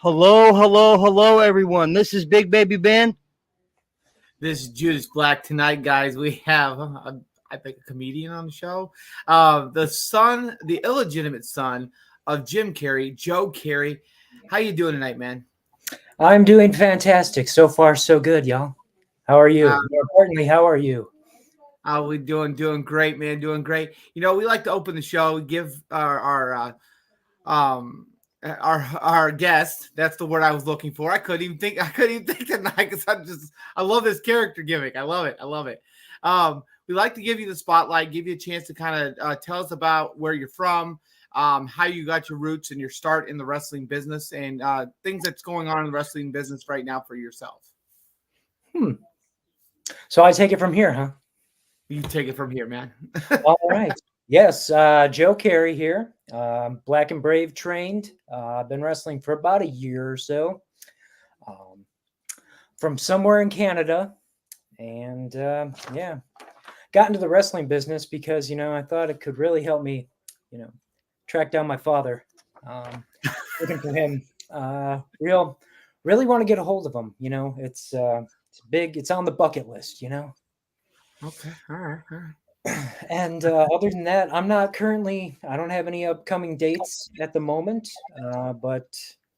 Hello, hello, hello, everyone. This is Big Baby Ben. This is Judas Black. Tonight, guys, we have, I think, a comedian on the show. The illegitimate son of Jim Carrey, Joe Carrey. How you doing tonight, man? I'm doing fantastic. So far, so good, y'all. How are you? Uh, More importantly, how are you? how we doing? Doing great, man. Doing great. We like to open the show, give um our guest. That's the word I was looking for. I couldn't even think. I couldn't even think tonight because I love this character gimmick. I love it. I love it. We like to give you the spotlight, give you a chance to kind of tell us about where you're from, how you got your roots and your start in the wrestling business, and things that's going on in the wrestling business right now for yourself. So I take it from here, huh? You take it from here, man. All right. Yes, Joe Carey here. Black and Brave trained. I've been wrestling for about a year or so. From somewhere in Canada. And yeah, got into the wrestling business because, I thought it could really help me, track down my father. Looking for him. Really want to get a hold of him. It's big. It's on the bucket list, Okay. All right. And other than that, I don't have any upcoming dates at the moment, but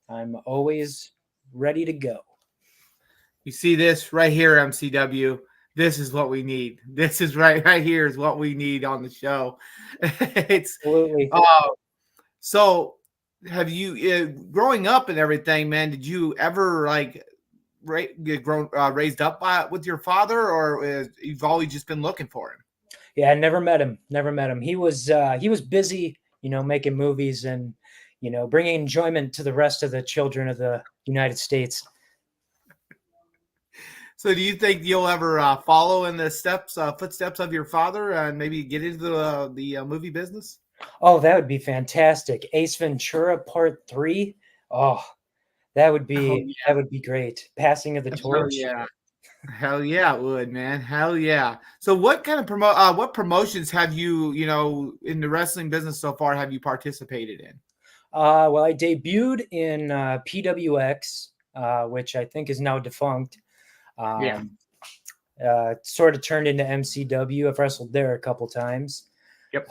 I'm always ready to go. You see this right here, MCW. This is what we need. This is right here is what we need on the show. It's Absolutely. So have you growing up and everything, man? Did you ever raised up with your father, or you've always just been looking for him? Yeah, I never met him. Never met him. He was busy, making movies and, bringing enjoyment to the rest of the children of the United States. So do you think you'll ever follow in the footsteps of your father and maybe get into the movie business? Oh, that would be fantastic. Ace Ventura Part 3. Oh, that would be great. Passing of the torch. Hell yeah, it would, man. Hell yeah. So what kind of what promotions have you, in the wrestling business so far have you participated in? Well, I debuted in PWX, which I think is now defunct. Sort of turned into MCW. I've wrestled there a couple times. Yep.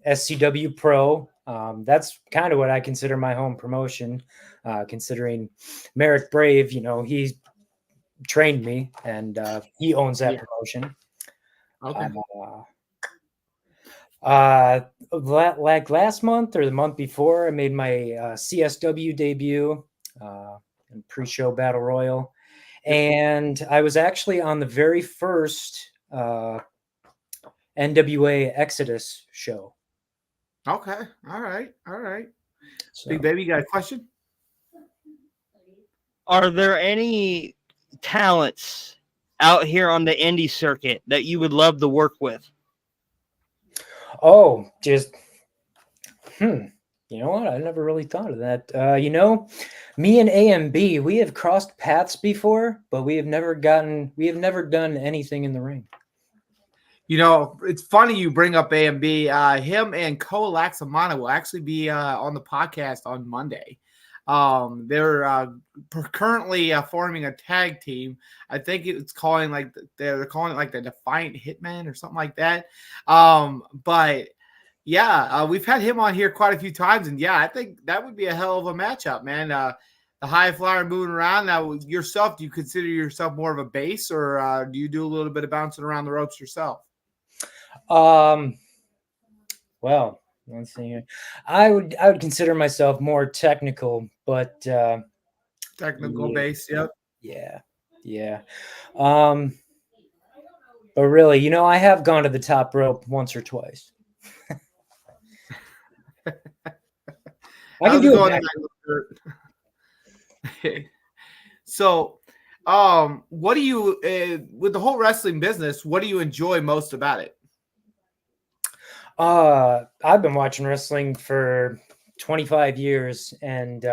SCW Pro. That's kind of what I consider my home promotion, considering Merrick Brave, he trained me and he owns that promotion. Okay. Like last month or the month before, I made my CSW debut in pre-show Battle Royal. And I was actually on the very first NWA Exodus show. Okay. All right. So, Big Baby, you got a question? Are there any talents out here on the indie circuit that you would love to work with? oh, just you know what? I never really thought of that. Me and AMB, we have crossed paths before, but we have never done anything in the ring. It's funny you bring up AMB. Him and Ko Laxamana will actually be on the podcast on Monday. They're currently forming a tag team. I think it's calling they're calling it like the Defiant Hitman or something like that. But yeah, we've had him on here quite a few times, and yeah, I think that would be a hell of a matchup, man. The high flyer moving around. Now, yourself, do you consider yourself more of a base, or do you do a little bit of bouncing around the ropes yourself? Well, let's see. I would consider myself more technical, but Technical base, yep. Yeah. But really, I have gone to the top rope once or twice. I can do it. So, what do you with the whole wrestling business? What do you enjoy most about it? I've been watching wrestling for 25 years, and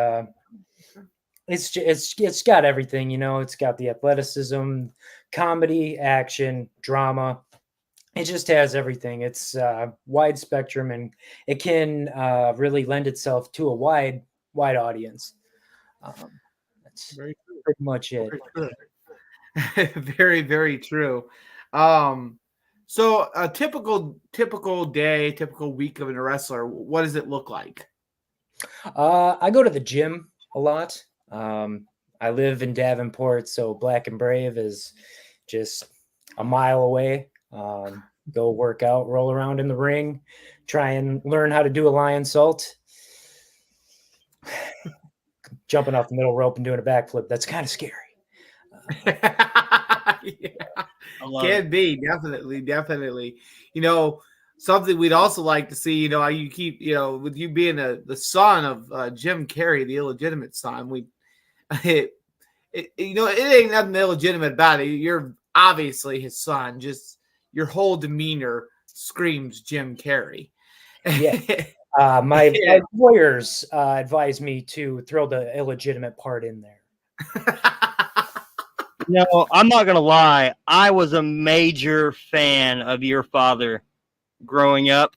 it's got everything. It's got the athleticism, comedy, action, drama. It just has everything. It's wide spectrum, and it can really lend itself to a wide audience. That's Very true. pretty much it. Very true. Very, very true. Um, so a typical day, typical week of a wrestler, what does it look like? I go to the gym a lot. I live in Davenport, so Black and Brave is just a mile away. Go work out, roll around in the ring, try and learn how to do a lion salt. Jumping off the middle rope and doing a backflip, that's kind of scary. Yeah. Can be, definitely. Something we'd also like to see, how you keep, with you being the son of Jim Carrey, the illegitimate son, it ain't nothing illegitimate about it. You're obviously his son, just your whole demeanor screams Jim Carrey. Yeah. My lawyers advised me to throw the illegitimate part in there. No, I'm not gonna lie. I was a major fan of your father growing up.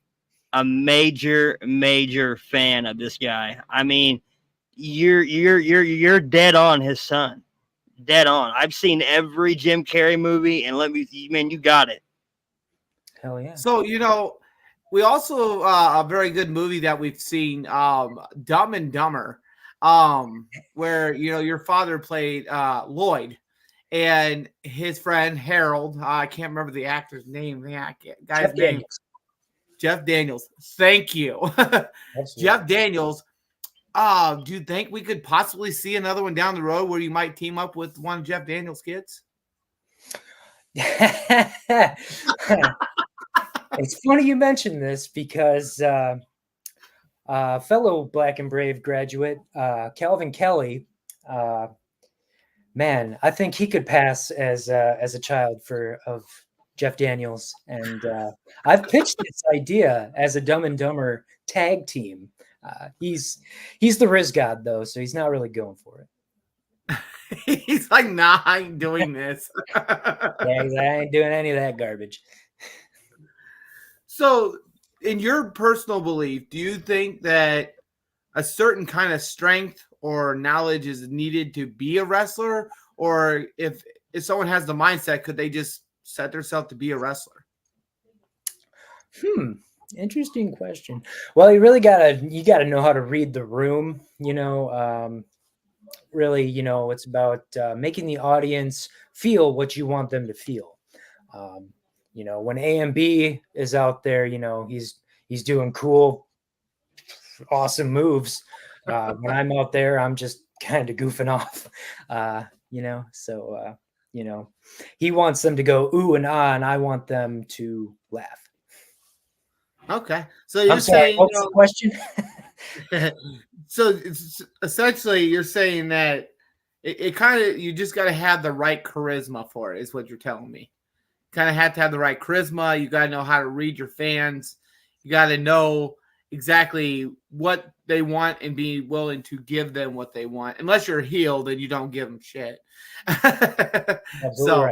A major fan of this guy. I mean, you're dead on his son. Dead on. I've seen every Jim Carrey movie, and man, you got it. Hell yeah. So, we also a very good movie that we've seen, Dumb and Dumber, where your father played Lloyd, and his friend Harold. I can't remember the actor's name. The guy's name. Daniels. Jeff Daniels. Thank you, Jeff Daniels. Do you think we could possibly see another one down the road where you might team up with one of Jeff Daniels' kids? It's funny you mentioned this because fellow Black and Brave graduate, Calvin Kelly, man, I think he could pass as a child of Jeff Daniels. And I've pitched this idea as a Dumb and Dumber tag team. He's the Riz God, though, so he's not really going for it. He's like, nah, I ain't doing this. Yeah, he's like, I ain't doing any of that garbage. So, in your personal belief, do you think that a certain kind of strength or knowledge is needed to be a wrestler? Or if someone has the mindset, could they just set themselves to be a wrestler? Interesting question. Well, you really gotta know how to read the room. Really, it's about making the audience feel what you want them to feel. When A&B is out there, he's doing cool, awesome moves. When I'm out there, I'm just kind of goofing off. So he wants them to go ooh and ah, and I want them to laugh. Okay, so you're sorry, saying, what's the question? So it's essentially you're saying that it kind of, you just got to have the right charisma for it, is what you're telling me. Kind of have to have the right charisma. You got to know how to read your fans. You got to know exactly what they want and be willing to give them what they want. Unless you're a heel, then you don't give them shit. So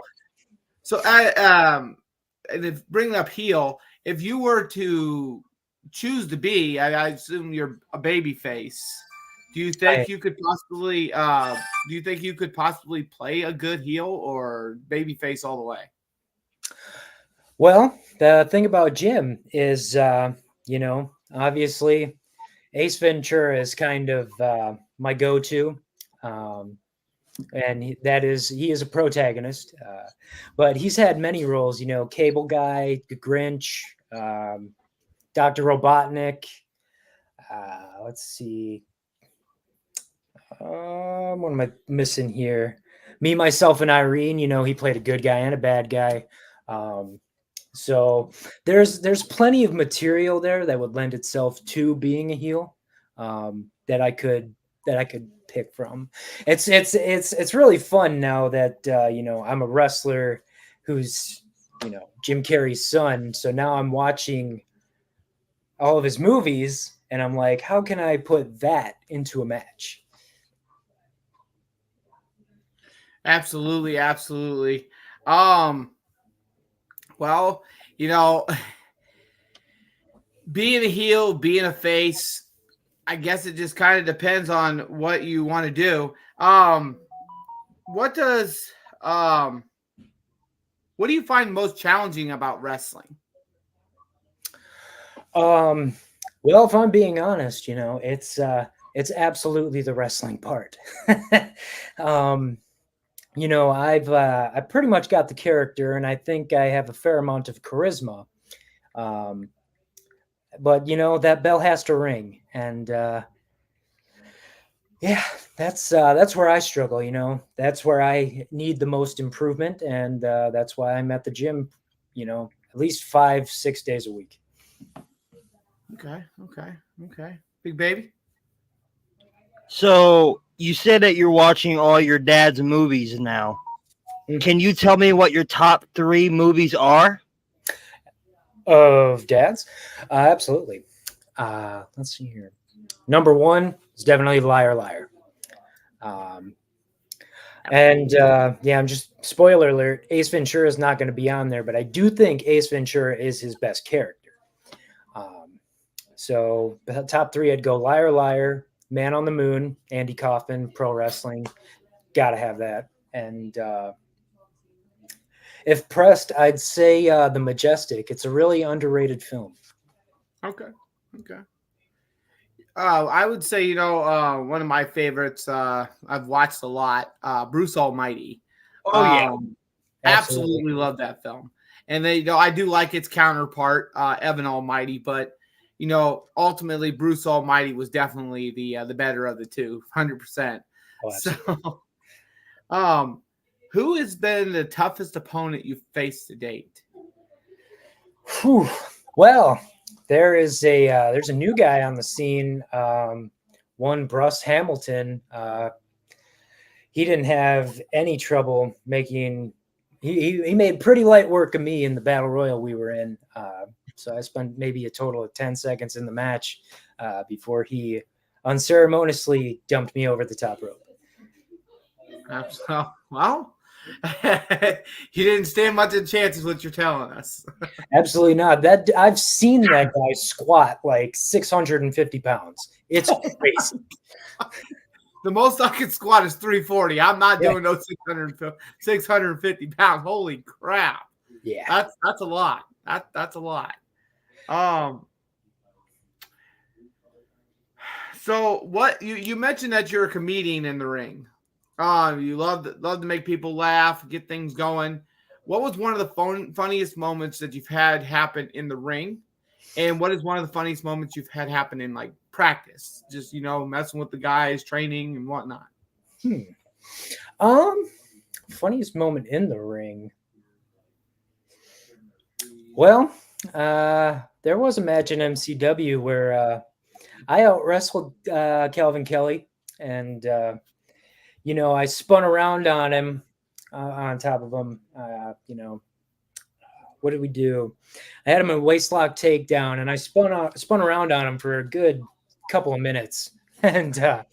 I and if bringing up heel, if you were to choose to be, I assume you're a baby face. Do you think you could possibly play a good heel or baby face all the way? Well, the thing about Jim is, obviously Ace Ventura is kind of my go-to. And he is a protagonist, but he's had many roles, Cable Guy, the Grinch, Dr. Robotnik. Let's see. What am I missing here? Me, Myself, and Irene. He played a good guy and a bad guy. So there's plenty of material there that would lend itself to being a heel, that I could pick from. It's really fun now that I'm a wrestler who's Jim Carrey's son. So now I'm watching all of his movies and I'm like, how can I put that into a match? Absolutely. Well, being a heel, being a face, I guess it just kind of depends on what you want to do. What does what do you find most challenging about wrestling? Well, if I'm being honest, it's absolutely the wrestling part. um, I pretty much got the character, and I think I have a fair amount of charisma. Um, but that bell has to ring, and yeah, that's where I struggle. That's where I need the most improvement, and that's why I'm at the gym. At least 5-6 days a week. Okay. Big baby. So you said that you're watching all your dad's movies now. Can you tell me what your top 3 movies are? Of dad's? Absolutely. Let's see here. Number 1 is definitely Liar Liar. I'm just spoiler alert. Ace Ventura is not going to be on there, but I do think Ace Ventura is his best character. So the top 3, I'd go Liar Liar, Man on the Moon, Andy Kaufman, pro wrestling. Got to have that. And if pressed, I'd say The Majestic. It's a really underrated film. Okay. I would say, one of my favorites I've watched a lot, Bruce Almighty. Oh, yeah. Absolutely love that film. And I do like its counterpart, Evan Almighty, but ultimately Bruce Almighty was definitely the better of the two, 100%. So, who has been the toughest opponent you've faced to date? Whew. Well, there's a new guy on the scene. One Bruce Hamilton. He didn't have any trouble making. He made pretty light work of me in the battle royal we were in. So I spent maybe a total of 10 seconds in the match before he unceremoniously dumped me over the top rope. Well, you didn't stand much of a chance, is what you're telling us. Absolutely not. That I've seen that guy squat like 650 pounds. It's crazy. The most I can squat is 340. I'm not doing those 650 pounds. Holy crap. Yeah. That's a lot. That's a lot. So what you mentioned that you're a comedian in the ring. You love to make people laugh, get things going. What was one of the funniest moments that you've had happen in the ring? And what is one of the funniest moments you've had happen in like practice? Just, messing with the guys, training and whatnot. Funniest moment in the ring. Well, there was a match in MCW where I out wrestled Calvin Kelly, and I spun around on him, on top of him. What did we do? I had him in a waistlock takedown, and I spun around on him for a good couple of minutes, and the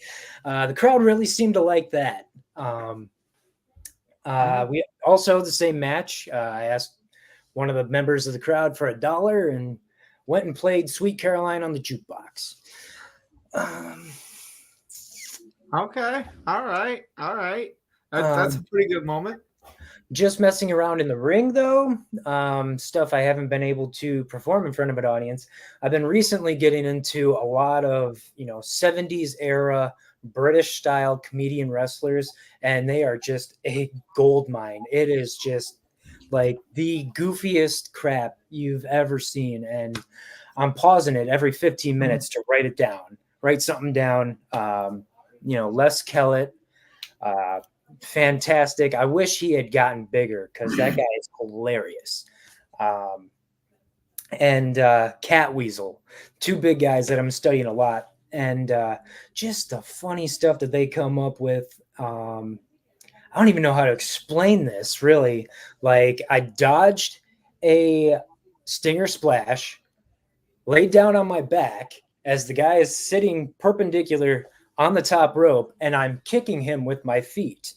crowd really seemed to like that. We also the same match. I asked one of the members of the crowd for $1 and went and played Sweet Caroline on the jukebox. Okay. All right. That's a pretty good moment. Just messing around in the ring, though, stuff I haven't been able to perform in front of an audience. I've been recently getting into a lot of, 70s era British style comedian wrestlers, and they are just a gold mine. It is just like the goofiest crap you've ever seen. And I'm pausing it every 15 minutes to write something down. Les Kellett, fantastic. I wish he had gotten bigger because that guy is hilarious. And Cat Weasel, 2 big guys that I'm studying a lot. And just the funny stuff that they come up with. I don't even know how to explain this, really. Like, I dodged a stinger splash, laid down on my back as the guy is sitting perpendicular on the top rope, and I'm kicking him with my feet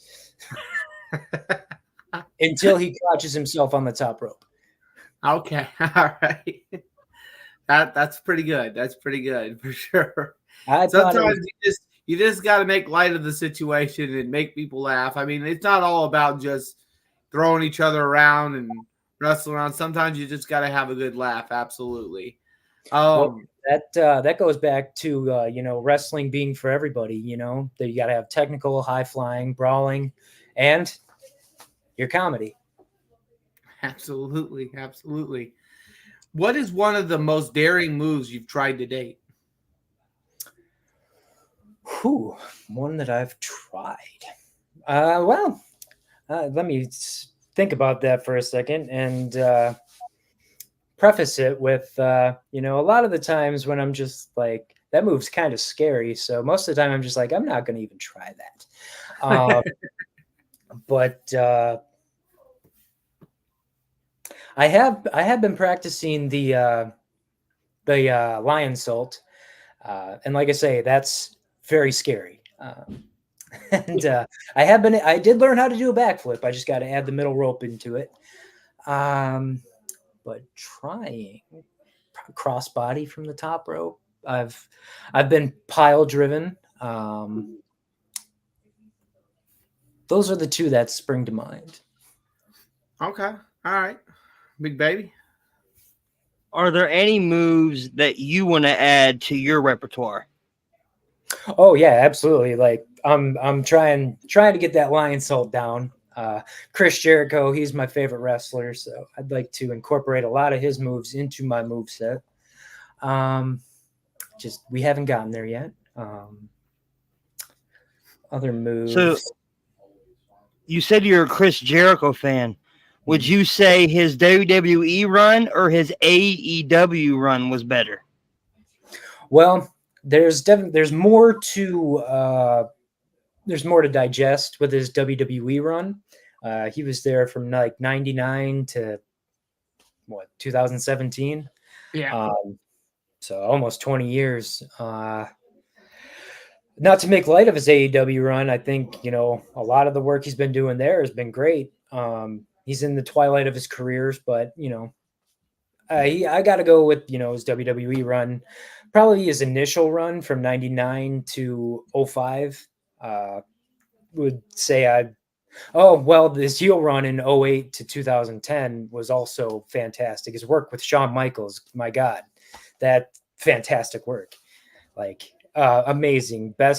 until he crouches himself on the top rope. Okay. All right. That's pretty good. That's pretty good for sure. I thought it Sometimes was, you just got to make light of the situation and make people laugh. I mean, it's not all about just throwing each other around and wrestling around. Sometimes you just got to have a good laugh. Absolutely. well, that goes back to wrestling being for everybody. That you got to have technical, high flying, brawling, and your comedy. Absolutely, absolutely. What is one of the most daring moves you've tried to date? Whew, one that I've tried. Well, let me think about that for a second and preface it with, a lot of the times when I'm just like, that move's kind of scary. So most of the time I'm just like, I'm not going to even try that. But I have been practicing the lion salt. And like I say, that's very scary. And I did learn how to do a backflip. I just got to add the middle rope into it. But trying crossbody from the top rope, I've been pile driven. Those are the two that spring to mind. Okay. All right. Big baby. Are there any moves that you want to add to your repertoire? Oh yeah, absolutely. Like I'm trying to get that lion salt down. Chris Jericho, he's my favorite wrestler, so I'd like to incorporate a lot of his moves into my move set. Just we haven't gotten there yet. Other moves. So you said you're a Chris Jericho fan. Would you say his WWE run or his AEW run was better? Well, there's more to digest with his WWE run. He was there from like 99 to 2017. Yeah. So almost 20 years. Not to make light of his AEW run, I think, a lot of the work he's been doing there has been great. He's in the twilight of his careers, but, I got to go with, his WWE run, probably his initial run from 99 to 05. Would say this heel run in 08 to 2010 was also fantastic. His work with Shawn Michaels, my God, that fantastic work. Like, amazing. That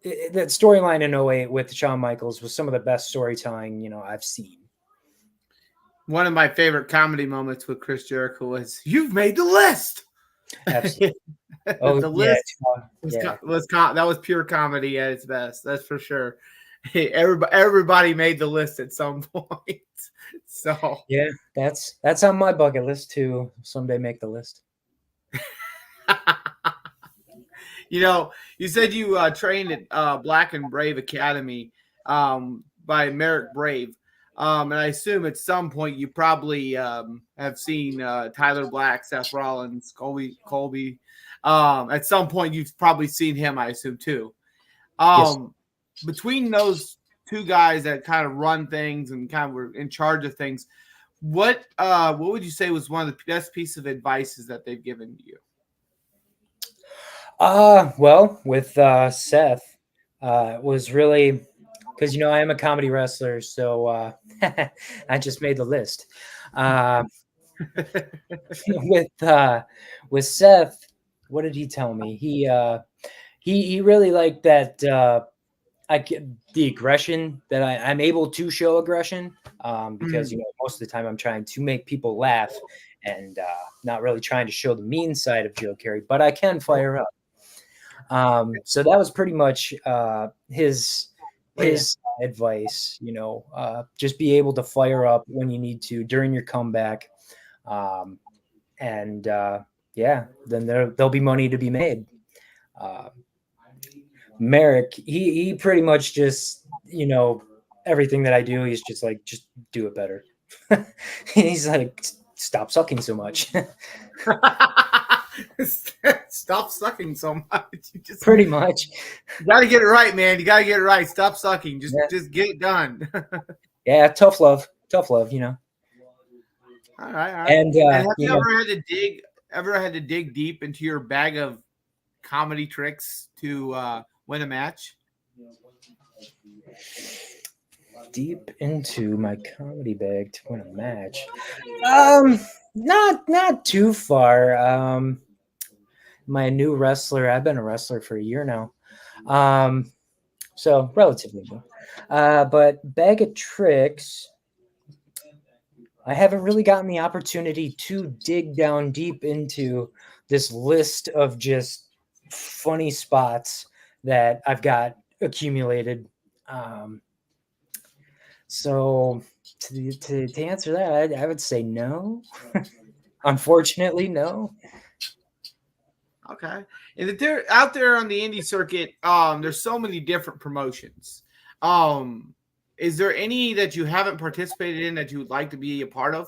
storyline in 08 with Shawn Michaels was some of the best storytelling, I've seen. One of my favorite comedy moments with Chris Jericho was, "You've made the list." Absolutely. The list that was pure comedy at its best. That's for sure. Everybody made the list at some point. So yeah, that's on my bucket list to someday make the list. You said you trained at Black and Brave Academy by Merrick Brave. And I assume at some point you probably have seen Tyler Black, Seth Rollins, Colby. At some point you've probably seen him, I assume, too. Yes. Between those two guys that kind of run things and kind of were in charge of things, what would you say was one of the best pieces of advice that they've given you? Well, with Seth, it was really because I am a comedy wrestler, so I just made the list. With Seth, what did he tell me? He really liked that the aggression that I'm able to show aggression because most of the time I'm trying to make people laugh and not really trying to show the mean side of Joe Carey, but I can fire up. So that was pretty much his advice, just be able to fire up when you need to during your comeback. Then there'll be money to be made. Merrick, he pretty much just, everything that I do, he's just like, just do it better. He's like, stop sucking so much. Stop sucking so much. Pretty much. You got to get it right, man. You got to get it right. Stop sucking. Just get it done. Yeah, tough love. All right. And have you ever had to dig deep into your bag of comedy tricks to win a match? Deep into my comedy bag to win a match. Not too far. My new wrestler. I've been a wrestler for a year now. So relatively new. But bag of tricks. I haven't really gotten the opportunity to dig down deep into this list of just funny spots that I've got accumulated. So to answer that, I would say no. Unfortunately, no. Okay. And if they're out there on the indie circuit, there's so many different promotions. Is there any that you haven't participated in that you would like to be a part of?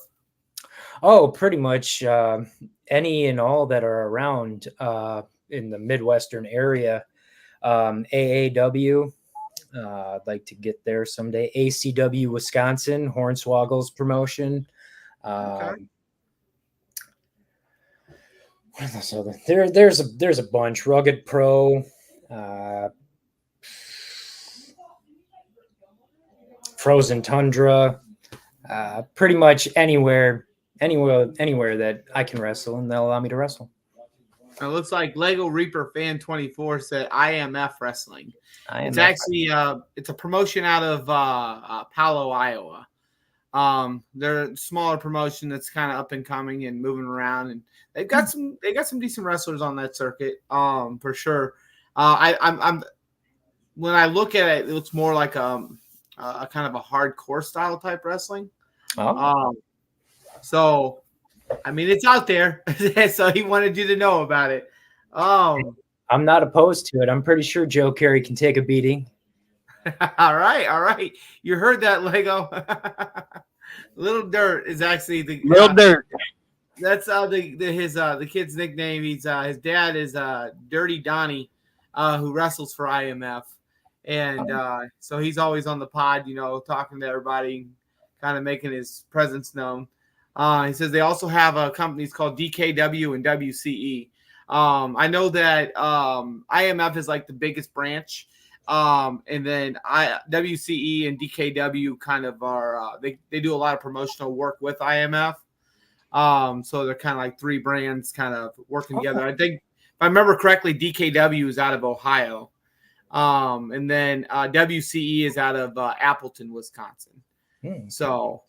Oh, pretty much any and all that are around in the Midwestern area. AAW, I'd like to get there someday. ACW Wisconsin, Hornswoggle's promotion. Okay. What are those other? There's a bunch. Rugged Pro, Frozen Tundra, pretty much anywhere that I can wrestle, and they'll allow me to wrestle. It looks like Lego Reaper Fan 24 said IMF Wrestling. It's IMF. actually it's a promotion out of Palo, Iowa. They're a smaller promotion that's kind of up and coming and moving around, and they got some decent wrestlers on that circuit, for sure. I'm when I look at it, it looks more like a kind of a hardcore style type wrestling. Oh. So I mean, it's out there, so he wanted you to know about it. I'm not opposed to it. I'm pretty sure Joe Carrey can take a beating. all right. You heard that, Lego. Little Dirt is actually the Little Dirt. That's the kid's nickname. His dad is Dirty Donnie, who wrestles for IMF, and so he's always on the pod, talking to everybody, kind of making his presence known. He says they also have companies called DKW and WCE. I know that IMF is like the biggest branch, and then WCE and DKW kind of are they do a lot of promotional work with IMF. So they're kind of like three brands kind of working together. I think if I remember correctly, DKW is out of Ohio, and then WCE is out of Appleton, Wisconsin. So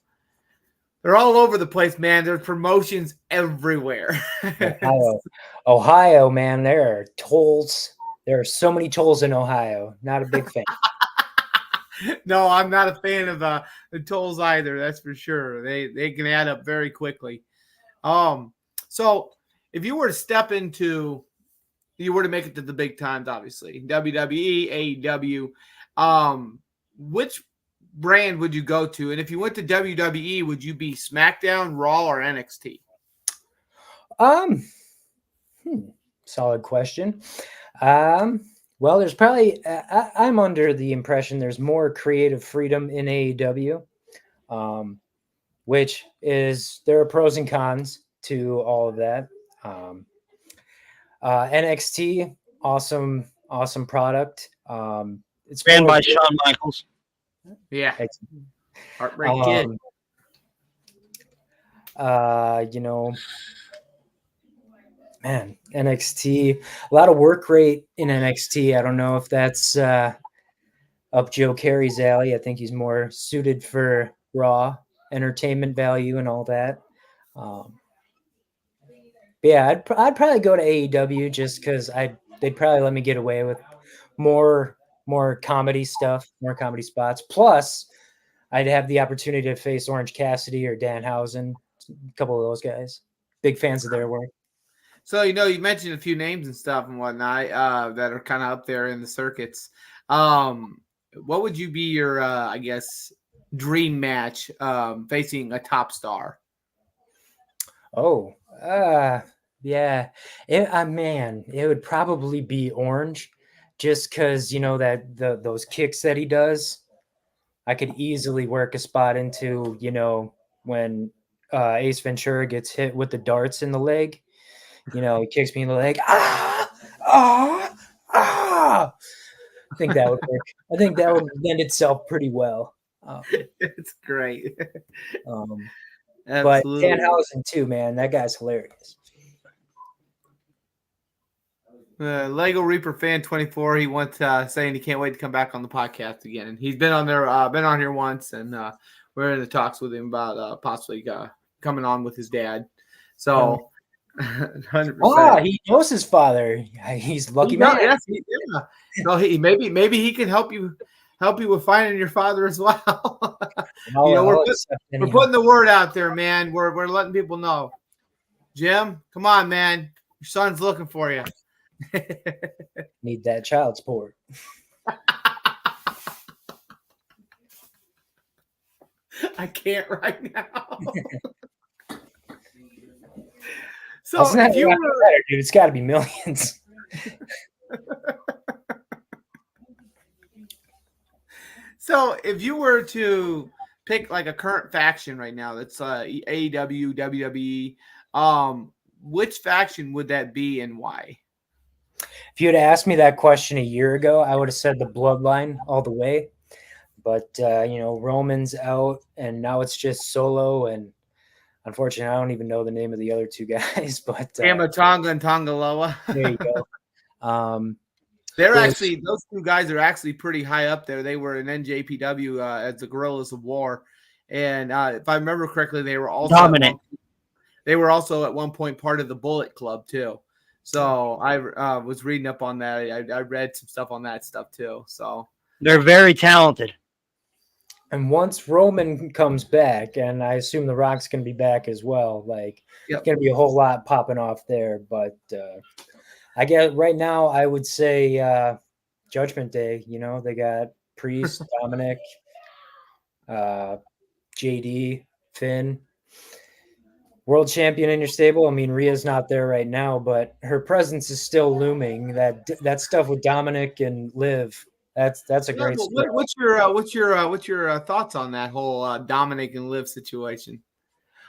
they're all over the place, man. There's promotions everywhere. Ohio, man, there are tolls. There are so many tolls in Ohio. Not a big fan. No, I'm not a fan of the tolls either. That's for sure. They can add up very quickly. So if you were to step into, you were to make it to the big times, obviously WWE, AEW, which brand would you go to? And if you went to WWE, would you be SmackDown, Raw, or NXT? Solid question. Well, there's probably I'm under the impression there's more creative freedom in AEW, which is there are pros and cons to all of that. NXT, awesome product. It's ran by Shawn Michaels. Yeah. Heartbreak Kid. Man, NXT, a lot of work rate in NXT. I don't know if that's up Joe Carey's alley. I think he's more suited for Raw entertainment value and all that. Yeah, I'd probably go to AEW just because they'd probably let me get away with more comedy stuff, more comedy spots. Plus, I'd have the opportunity to face Orange Cassidy or Danhausen, a couple of those guys. Big fans of their work. So, you mentioned a few names and stuff and whatnot that are kind of up there in the circuits. What would you be your, I guess, dream match facing a top star? Oh, yeah. It would probably be Orange just because, that those kicks that he does. I could easily work a spot into, when Ace Ventura gets hit with the darts in the leg. He kicks me in the leg. I think that would work. I think that would lend itself pretty well. It's great. But Absolutely. Danhausen too, man. That guy's hilarious. Lego Reaper fan 24. He wants saying he can't wait to come back on the podcast again. And he's been on there, been on here once, and we're in the talks with him about possibly coming on with his dad. So, 100%. He knows his father. He's a lucky man. Yes, yeah. So maybe he can help you with finding your father as well. We're putting the word out there, man. We're letting people know. Jim, come on, man. Your son's looking for you. Need that child support. I can't right now. So if you were, better, dude, it's got to be millions. So if you were to pick like a current faction right now, that's AEW, WWE, which faction would that be and why? If you had asked me that question a year ago, I would have said the Bloodline all the way. But Roman's out, and now it's just Solo, and unfortunately, I don't even know the name of the other two guys. But Tamatonga and Tongaloa. There you go. Those two guys are actually pretty high up there. They were in NJPW as the Guerrillas of War, and if I remember correctly, they were also dominant. They were also at one point part of the Bullet Club too. So I was reading up on that. I read some stuff on that stuff too. So they're very talented. And once Roman comes back, and I assume The Rock's going to be back as well, it's going to be a whole lot popping off there. But I guess right now I would say Judgment Day. They got Priest, Dominic, JD, Finn. World champion in your stable. I mean, Rhea's not there right now, but her presence is still looming. That stuff with Dominic and Liv, that's a great story. What's your thoughts on that whole Dominic and Liv situation?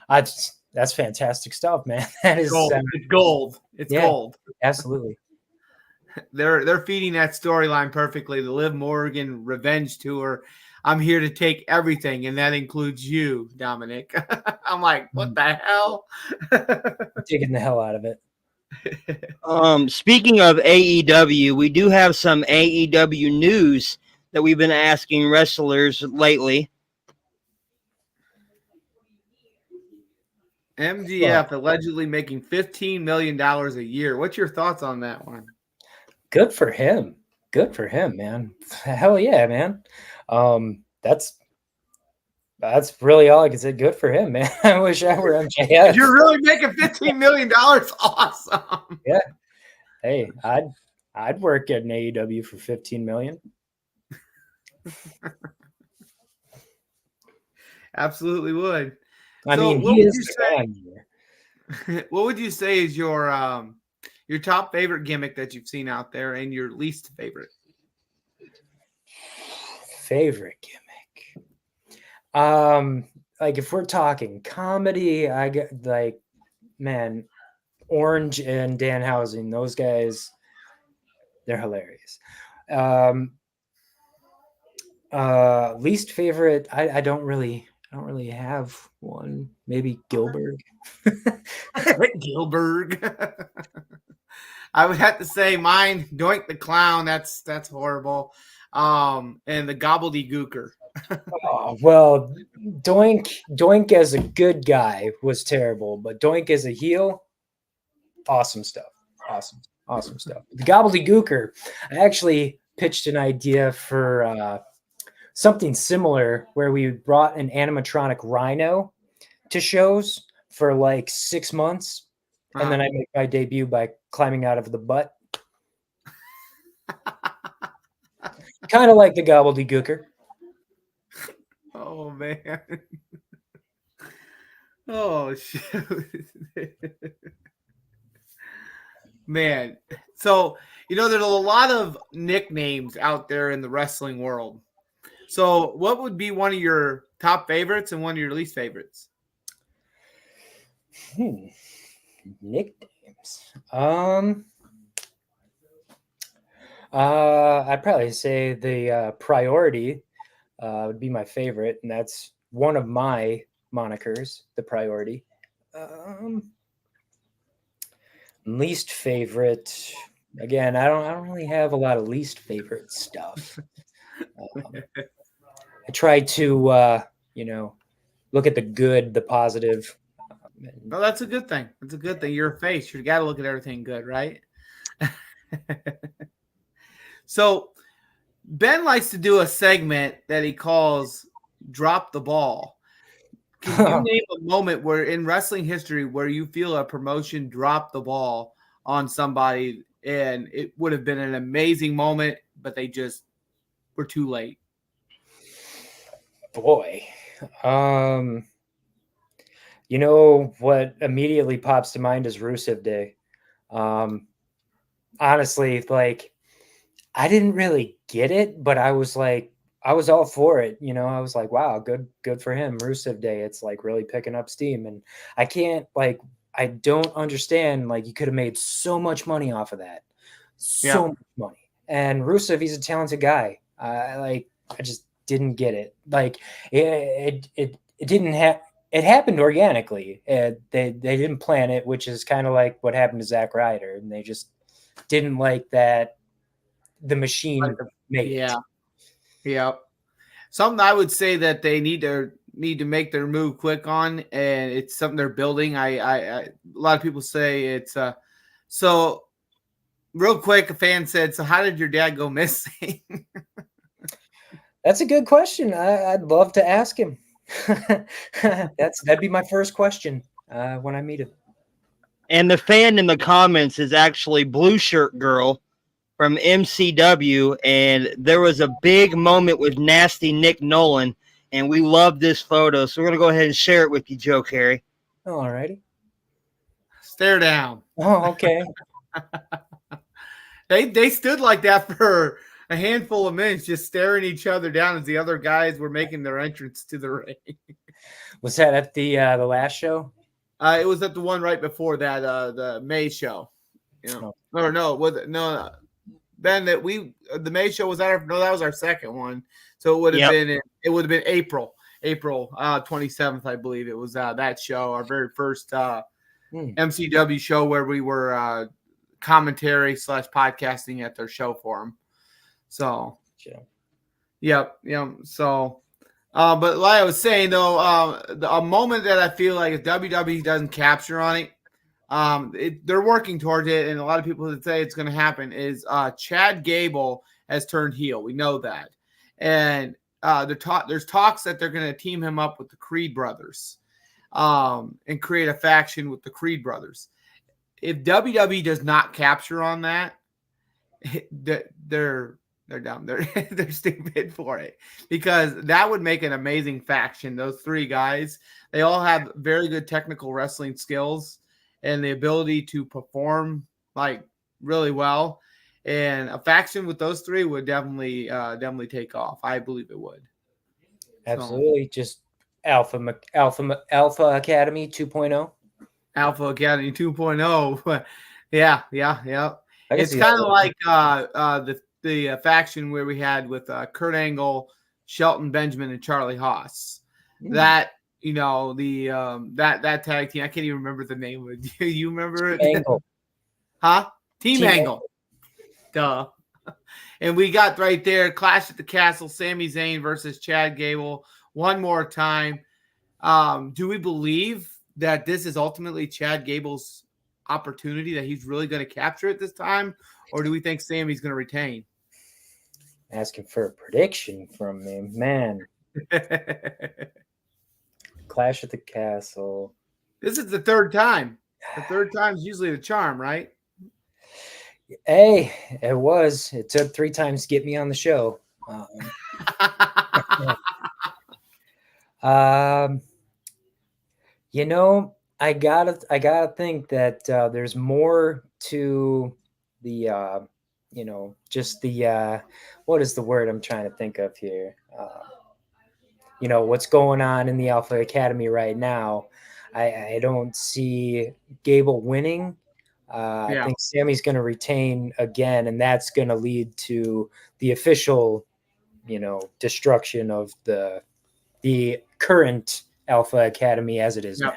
That's fantastic stuff, man. That is gold. It's gold. It's gold. Absolutely. They're feeding that storyline perfectly. The Liv Morgan revenge tour. I'm here to take everything, and that includes you, Dominic. I'm like, what the hell? Digging the hell out of it. Speaking of AEW, we do have some AEW news that we've been asking wrestlers lately. MJF allegedly making $15 million a year. What's your thoughts on that one? Good for him. Good for him, man. Hell yeah, man. That's really all I can say. Good for him, man. I wish I were MJF. You're really making $15 million. Awesome. Yeah. Hey, I'd work at an AEW for $15 million. Absolutely would. I mean, he is the guy here. What would you say is your top favorite gimmick that you've seen out there, and your least favorite? Favorite gimmick. If we're talking comedy, I get Orange and Danhausen, those guys, they're hilarious. Least favorite, I don't really have one. Maybe Gilbert. Gilbert. I would have to say mine, Doink the Clown. That's horrible. And the Gobbledygooker. Well, Doink as a good guy was terrible, but Doink as a heel, awesome stuff. Awesome stuff. The Gobbledygooker, I actually pitched an idea for something similar where we brought an animatronic rhino to shows for 6 months, and then I make my debut by climbing out of the butt. Kind of like the Gobbledygooker. Oh, man. Oh, shoot. Man. So, there's a lot of nicknames out there in the wrestling world. So, what would be one of your top favorites and one of your least favorites? Nicknames. I'd probably say the Priority would be my favorite, and that's one of my monikers, the Priority. Least favorite. Again, I don't really have a lot of least favorite stuff. I try to look at the good, the positive. No, that's a good thing. That's a good thing. You're a face. You got to look at everything good, right? So Ben likes to do a segment that he calls "Drop the Ball." Can you name a moment where in wrestling history where you feel a promotion dropped the ball on somebody and it would have been an amazing moment, but they just were too late? Boy, you know what immediately pops to mind is Rusev Day. Honestly, like I didn't really get it, but I was all for it. You know, I was like, wow, good for him. Rusev Day. It's like really picking up steam. And I don't understand. Like you could have made so much money off of that. So much money. And Rusev, he's a talented guy. I just didn't get it. Like it didn't have, it happened organically. They didn't plan it, which is kind of like what happened to Zack Ryder. And they just didn't like that the machine made it. Yeah. Something I would say that they need to make their move quick on, and it's something they're building. A lot of people say it's so real quick. A fan said, "So how did your dad go missing?" That's a good question. I'd love to ask him. That'd be my first question when I meet him. And the fan in the comments is actually Blue Shirt Girl from MCW, and there was a big moment with Nasty Nick Nolan, and we love this photo, so we're going to go ahead and share it with you, Joe Carrey. All righty. Stare down. Oh, okay. They stood like that for a handful of minutes, just staring each other down as the other guys were making their entrance to the ring. Was that at the last show? It was at the one right before that, the May show. Or no, was it no? Then the May show was that was our second one, so it would have been April 27th, I believe it was that show, our very first MCW show where we were commentary / podcasting at their show for them. So, yep. So, but like I was saying though, a moment that I feel like if WWE doesn't capture on it, they're working towards it, and a lot of people that say it's going to happen is Chad Gable has turned heel. We know that, and there's talks that they're going to team him up with the Creed brothers, and create a faction with the Creed brothers. If WWE does not capture on that, they're dumb. They're stupid for it, because that would make an amazing faction. Those three guys, they all have very good technical wrestling skills and the ability to perform like really well. And a faction with those three would definitely take off. I believe it would. Absolutely. So, just Alpha Academy 2.0. Alpha Academy 2.0. Yeah. It's kind of like the faction where we had with Kurt Angle, Shelton Benjamin, and Charlie Haas. That, that tag team, I can't even remember the name of it. Do you remember it? Angle. Huh? Team Angle. Duh. And we got right there, Clash at the Castle, Sami Zayn versus Chad Gable one more time. Do we believe that this is ultimately Chad Gable's opportunity, that he's really going to capture it this time? Or do we think Sami's going to retain? Asking for a prediction from me, man. Clash at the Castle. This is the third time. The third time's usually the charm, right? Hey, it was. It took 3 times to get me on the show. I gotta think that there's more to the just the what is the word I'm trying to think of here? What's going on in the Alpha Academy right now. I don't see Gable winning. I think Sammy's going to retain again, and that's going to lead to the official, destruction of the current Alpha Academy as it is now.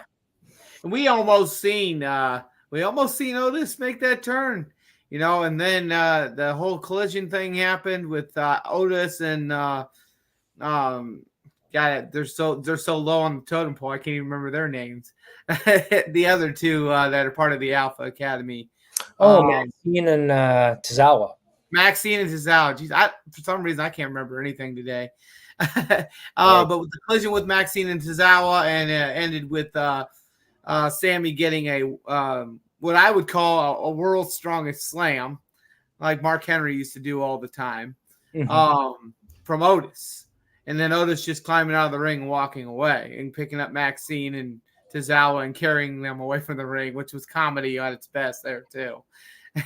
We almost seen Otis make that turn, and then the whole collision thing happened with Otis and they're so low on the totem pole. I can't even remember their names. The other two that are part of the Alpha Academy. Maxine and Tozawa. Maxine and Tozawa. Jeez, for some reason I can't remember anything today. But with the collision with Maxine and Tozawa, and ended with Sammy getting a what I would call a world's strongest slam, like Mark Henry used to do all the time, from Otis. And then Otis just climbing out of the ring and walking away and picking up Maxine and Tozawa and carrying them away from the ring, which was comedy at its best there too.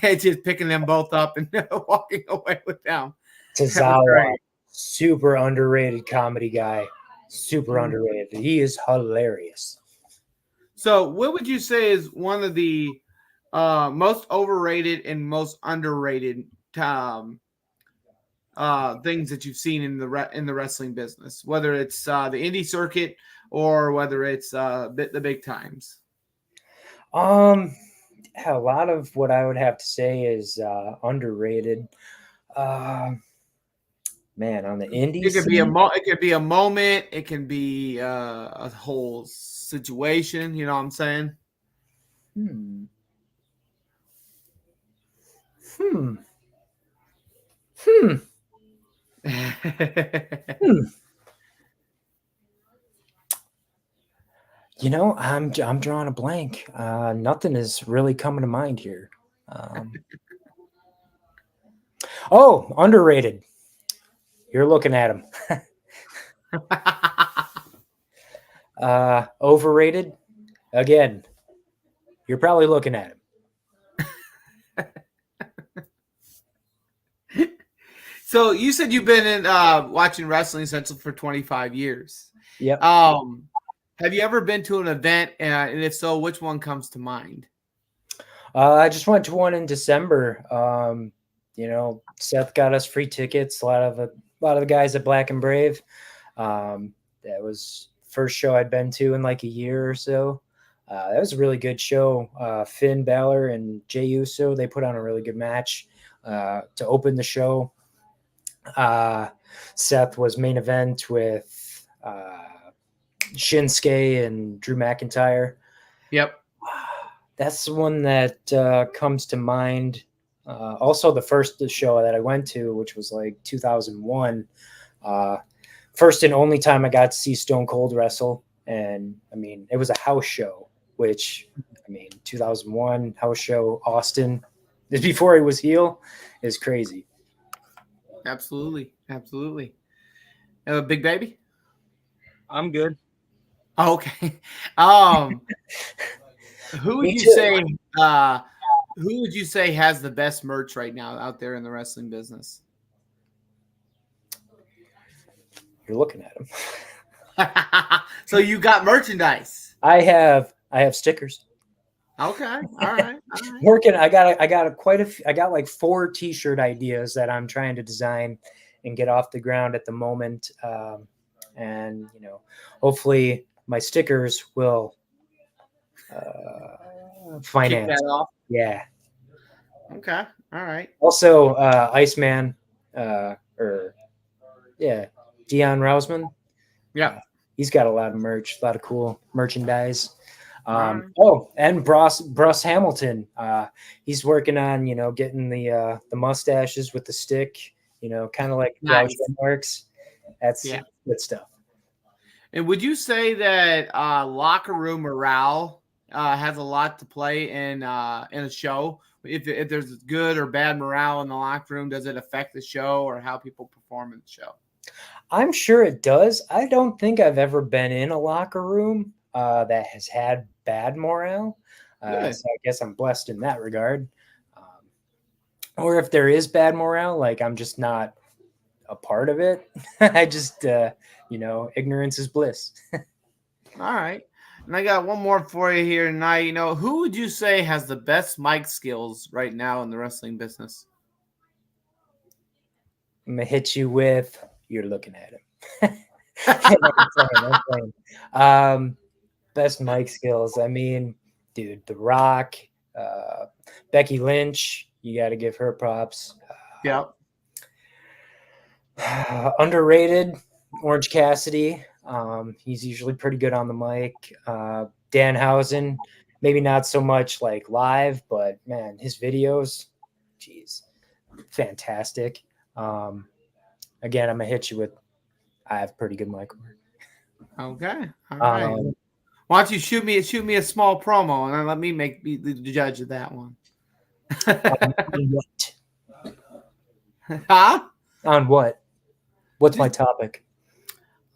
Just picking them both up and walking away with them. Tozawa, super underrated comedy guy. Super underrated. He is hilarious. So what would you say is one of the most overrated and most underrated things that you've seen in the wrestling business, whether it's the indie circuit or whether it's the big times? A lot of what I would have to say is underrated. Man, on the indies, it could be a moment, it can be a whole situation. You know what I'm saying? I'm drawing a blank. Nothing is really coming to mind here. Underrated. You're looking at him. Overrated. Again, you're probably looking at him. So you said you've been in watching Wrestling Central for 25 years. Yep. Have you ever been to an event? And if so, which one comes to mind? I just went to one in December. Seth got us free tickets. A lot of the guys at Black and Brave. That was the first show I'd been to in like a year or so. That was a really good show. Finn Balor and Jey Uso, they put on a really good match to open the show. Seth was main event with Shinsuke and Drew McIntyre. Yep. That's the one that comes to mind. Also, the first show that I went to, which was like 2001, first and only time I got to see Stone Cold wrestle. And I mean, it was a house show, which, 2001 house show, Austin, before he was heel, is crazy. Absolutely. Absolutely. Big Baby? I'm good. Oh, okay. Who would you say has the best merch right now out there in the wrestling business? You're looking at him. So you got merchandise. I have stickers. Okay. All right. Working. I got like 4 t-shirt ideas that I'm trying to design and get off the ground at the moment. And hopefully my stickers will finance. Kick that off. Yeah. Okay. All right. Also, Iceman, Dion Rousman. Yeah. He's got a lot of merch, a lot of cool merchandise. And Bruce Hamilton. He's working on, getting the mustaches with the stick, kind of like nice. works. That's good stuff. And would you say that locker room morale has a lot to play in a show? If there's good or bad morale in the locker room, does it affect the show or how people perform in the show? I'm sure it does. I don't think I've ever been in a locker room that has had bad morale. So I guess I'm blessed in that regard. Or if there is bad morale, like I'm just not a part of it. I just, ignorance is bliss. All right. And I got one more for you here tonight. You know, who would you say has the best mic skills right now in the wrestling business? I'm gonna hit you with you're looking at him. I'm playing. Best mic skills. I mean, dude, The Rock, Becky Lynch. You got to give her props. Yep. Underrated, Orange Cassidy. He's usually pretty good on the mic. Danhausen, maybe not so much like live, but man, his videos, geez, fantastic. Again, I'm gonna hit you with I have pretty good mic work. Okay. All right. Why don't you shoot me a small promo and then let me be the judge of that one. On what? Huh? On what? What's my topic?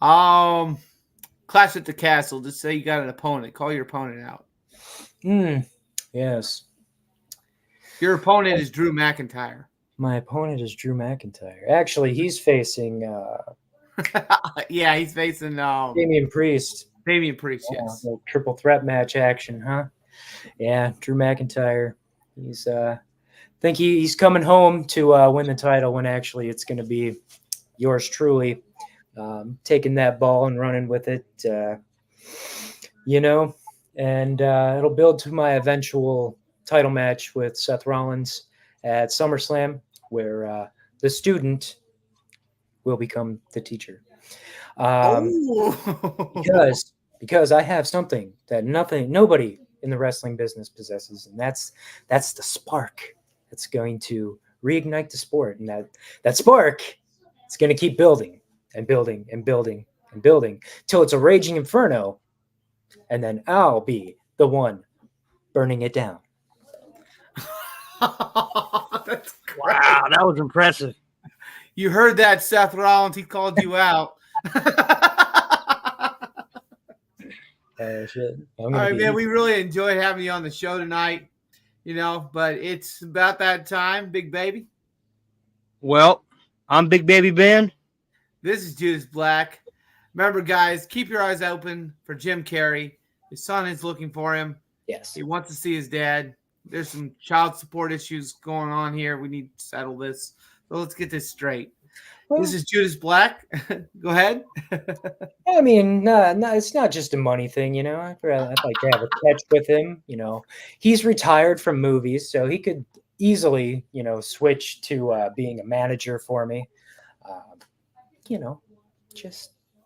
Clash at the Castle. Just say you got an opponent. Call your opponent out. Yes. Your opponent is Drew McIntyre. My opponent is Drew McIntyre. Actually, he's facing yeah, he's facing Damian Priest. Damian Priest, yes. Triple threat match action, huh? Yeah, Drew McIntyre. He's think he's coming home to win the title when actually it's going to be yours truly taking that ball and running with it, and it'll build to my eventual title match with Seth Rollins at SummerSlam, where the student will become the teacher. Because I have something that nobody in the wrestling business possesses, and that's the spark that's going to reignite the sport, and that spark, it's going to keep building and building and building and building till it's a raging inferno, and then I'll be the one burning it down. That's great. Wow, that was impressive. You heard that, Seth Rollins. He called you out. Shit. All right, man. We really enjoyed having you on the show tonight. But it's about that time, big baby. Well, I'm Big Baby Ben. This is Judas Black. Remember, guys, keep your eyes open for Jim Carrey. His son is looking for him. Yes. He wants to see his dad. There's some child support issues going on here. We need to settle this. So let's get this straight. This is Judas Black. Go ahead. I mean, no, it's not just a money thing, I'd like to have a catch with him. He's retired from movies, so he could easily, switch to being a manager for me.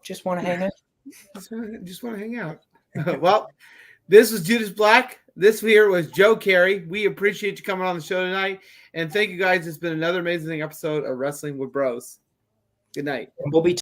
Just want to hang out. Just want to hang out. Well, this was Judas Black. This here was Joe Carey. We appreciate you coming on the show tonight, and thank you guys. It's been another amazing episode of Wrestling with Bros. Good night. We'll be